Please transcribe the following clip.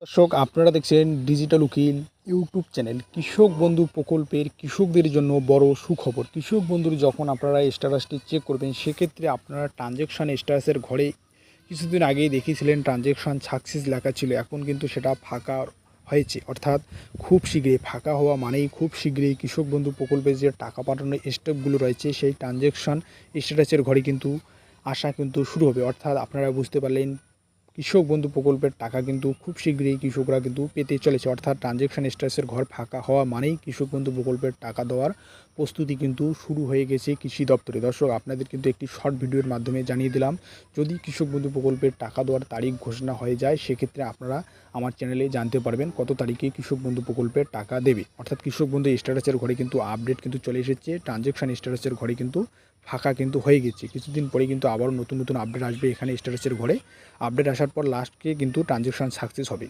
দর্শক, আপনারা দেখছেন ডিজিটাল উকিল ইউটিউব চ্যানেল। কৃষক বন্ধু প্রকল্পের কৃষকদের জন্য বড় সুখবর। কৃষক বন্ধুর যখন আপনারা স্ট্যাটাসটি চেক করবেন, সেক্ষেত্রে আপনারা ট্রানজ্যাকশান স্ট্যাটাসের ঘরে কিছুদিন আগেই দেখিয়েছিলেন ট্রানজ্যাকশান সাকসেস লেখা ছিল, এখন কিন্তু সেটা ফাঁকা হয়েছে। অর্থাৎ খুব শীঘ্রই ফাঁকা হওয়া মানেই খুব শীঘ্রই কৃষক বন্ধু প্রকল্পে যে টাকা পাঠানোর স্টেপগুলো রয়েছে, সেই ট্রানজ্যাকশান স্ট্যাটাসের ঘরে কিন্তু আসা কিন্তু শুরু হবে। অর্থাৎ আপনারা বুঝতে পারলেন, কৃষক বন্ধু প্রকল্পের টাকা কিন্তু খুব শীঘ্রই কৃষকরা কিন্তু পেতে চলেছে। অর্থাৎ ট্রানজ্যাকশান স্ট্যাটাসের ঘর ফাঁকা হওয়া মানেই কৃষক বন্ধু প্রকল্পের টাকা দেওয়ার প্রস্তুতি কিন্তু শুরু হয়ে গেছে কৃষি দপ্তরে। দর্শক, আপনাদের কিন্তু একটি শর্ট ভিডিওর মাধ্যমে জানিয়ে দিলাম, যদি কৃষক বন্ধু প্রকল্পের টাকা দেওয়ার তারিখ ঘোষণা হয়ে যায়, সেক্ষেত্রে আপনারা আমার চ্যানেলে জানতে পারবেন কত তারিখে কৃষক বন্ধু প্রকল্পের টাকা দেবে। অর্থাৎ কৃষক বন্ধু স্ট্যাটাসের ঘরে কিন্তু আপডেট কিন্তু চলে এসেছে, ট্রানজ্যাকশান স্ট্যাটাসের ঘরে কিন্তু ফাঁকা কিন্তু হয়ে গেছে। কিছুদিন পরে কিন্তু আবারও নতুন নতুন আপডেট আসবে এখানে স্ট্যাটাসের ঘরে। আপডেট আসার পর লাস্টকে কিন্তু ট্রানজ্যাকশান সাকসেস হবে।